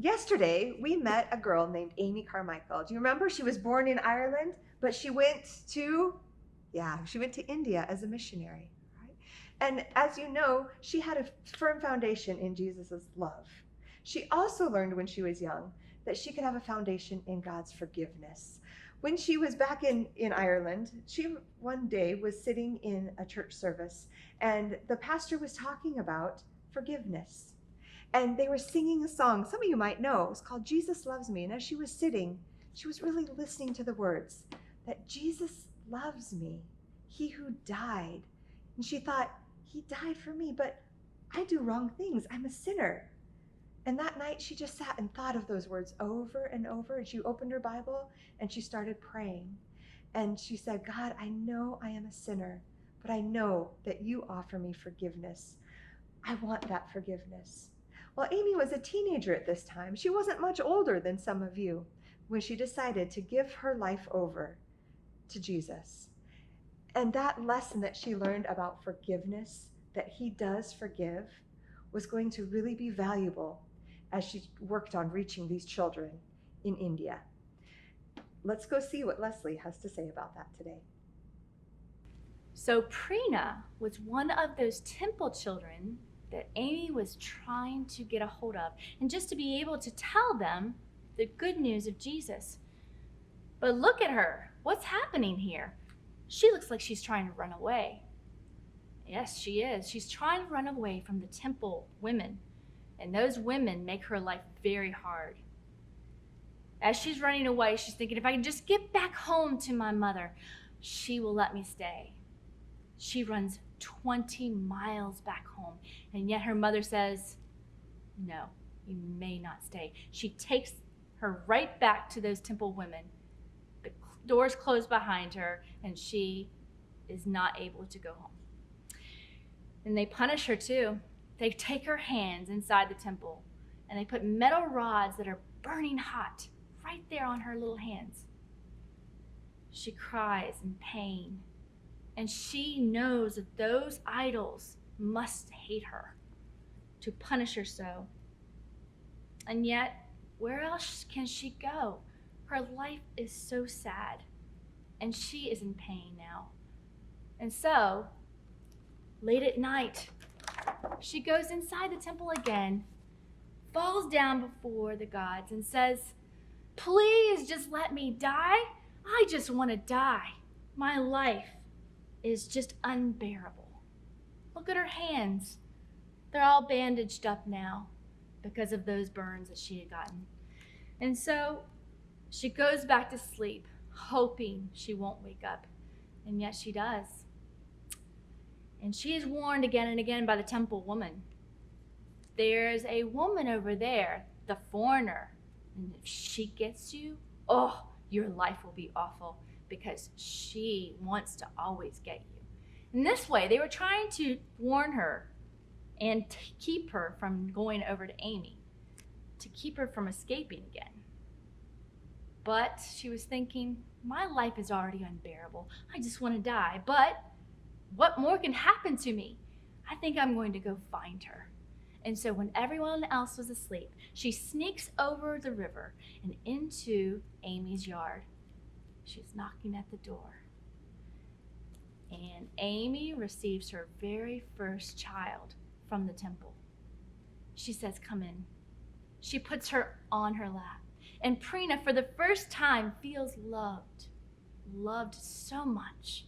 yesterday we met a girl named Amy Carmichael. Do you remember? She was born in Ireland, but she went to India as a missionary. Right? And as you know, she had a firm foundation in Jesus' love. She also learned when she was young that she could have a foundation in God's forgiveness. When she was back in Ireland, she one day was sitting in a church service, and the pastor was talking about forgiveness. And they were singing a song some of you might know. It was called Jesus Loves Me. And as she was sitting, she was really listening to the words that Jesus loves me, he who died. And she thought, he died for me, but I do wrong things. I'm a sinner. And that night she just sat and thought of those words over and over. And she opened her Bible and she started praying. And she said, God, I know I am a sinner, but I know that you offer me forgiveness. I want that forgiveness. Well, Amy was a teenager at this time. She wasn't much older than some of you when she decided to give her life over to Jesus. And that lesson that she learned about forgiveness, that he does forgive, was going to really be valuable as she worked on reaching these children in India. Let's go see what Leslie has to say about that today. So Prina was one of those temple children that Amy was trying to get a hold of, and just to be able to tell them the good news of Jesus. But look at her. What's happening here? She looks like she's trying to run away. Yes, she is. She's trying to run away from the temple women, and those women make her life very hard. As she's running away, she's thinking, if I can just get back home to my mother, she will let me stay. She runs 20 miles back home, and yet her mother says, no, you may not stay. She takes her right back to those temple women. The doors close behind her, and she is not able to go home. And they punish her too. They take her hands inside the temple, and they put metal rods that are burning hot right there on her little hands. She cries in pain, and she knows that those idols must hate her to punish her so. And yet, where else can she go? Her life is so sad, and she is in pain now. And so, late at night, she goes inside the temple again, falls down before the gods, and says, please just let me die. I just want to die. My life is just unbearable. Look at her hands. They're all bandaged up now because of those burns that she had gotten. And so she goes back to sleep, hoping she won't wake up. And yet she does. And she is warned again and again by the temple woman. There's a woman over there, the foreigner. And if she gets you, your life will be awful, because she wants to always get you. In this way, they were trying to warn her and keep her from going over to Amy, to keep her from escaping again. But she was thinking, my life is already unbearable. I just want to die. But what more can happen to me? I think I'm going to go find her. And so when everyone else was asleep, she sneaks over the river and into Amy's yard. She's knocking at the door. And Amy receives her very first child from the temple. She says, come in. She puts her on her lap. And Prina, for the first time, feels loved so much.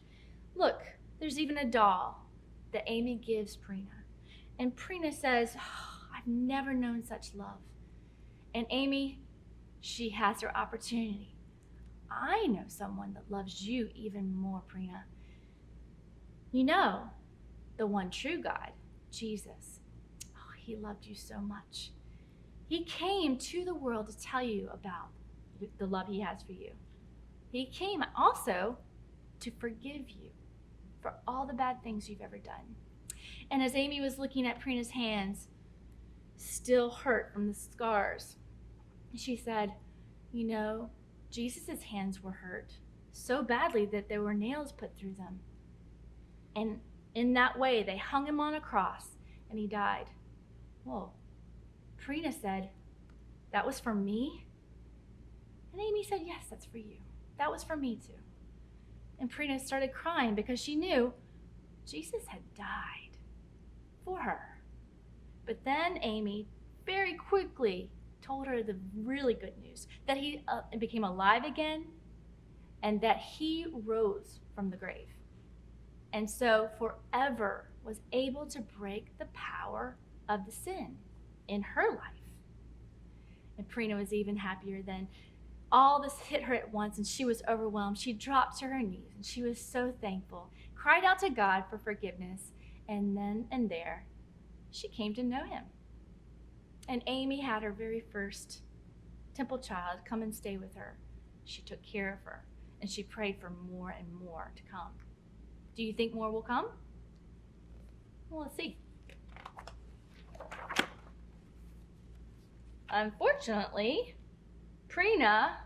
Look, there's even a doll that Amy gives Prina. And Prina says, I've never known such love. And Amy, she has her opportunity. I know someone that loves you even more, Prina. You know, the one true God, Jesus. He loved you so much. He came to the world to tell you about the love he has for you. He came also to forgive you for all the bad things you've ever done. And as Amy was looking at Prina's hands, still hurt from the scars, she said, you know, Jesus' hands were hurt so badly that there were nails put through them. And in that way, they hung him on a cross and he died. Well, Prina said, That was for me? And Amy said, yes, that's for you. That was for me too. And Prina started crying because she knew Jesus had died for her. But then Amy very quickly told her the really good news, that he became alive again and that he rose from the grave. And so forever was able to break the power of the sin in her life. And Prina was even happier then. All this hit her at once and she was overwhelmed. She dropped to her knees and she was so thankful, cried out to God for forgiveness, and then and there, she came to know him. And Amy had her very first temple child come and stay with her. She took care of her and she prayed for more and more to come. Do you think more will come? Well, let's see. Unfortunately, Prina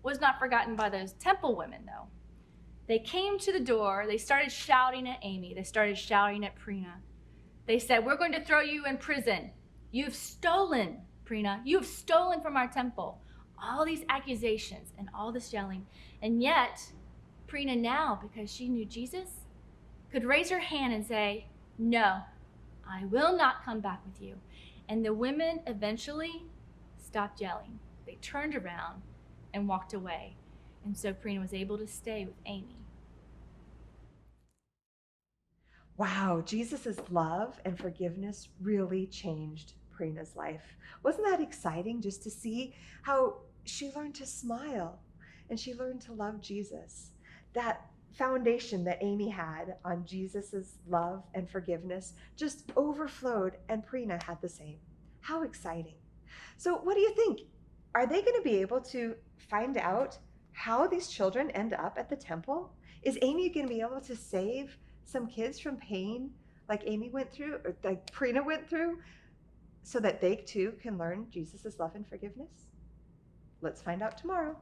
was not forgotten by those temple women, though. They came to the door. They started shouting at Amy. They started shouting at Prina. They said, we're going to throw you in prison. You've stolen, Prina. You've stolen from our temple. All these accusations and all this yelling. And yet, Prina now, because she knew Jesus, could raise her hand and say, no, I will not come back with you. And the women eventually stopped yelling. They turned around and walked away. And so Prina was able to stay with Amy. Wow, Jesus' love and forgiveness really changed Prina's life. Wasn't that exciting just to see how she learned to smile and she learned to love Jesus? That foundation that Amy had on Jesus' love and forgiveness just overflowed, and Prina had the same. How exciting. So what do you think? Are they going to be able to find out how these children end up at the temple? Is Amy going to be able to save some kids from pain like Amy went through, or like Prina went through, so that they too can learn Jesus' love and forgiveness? Let's find out tomorrow.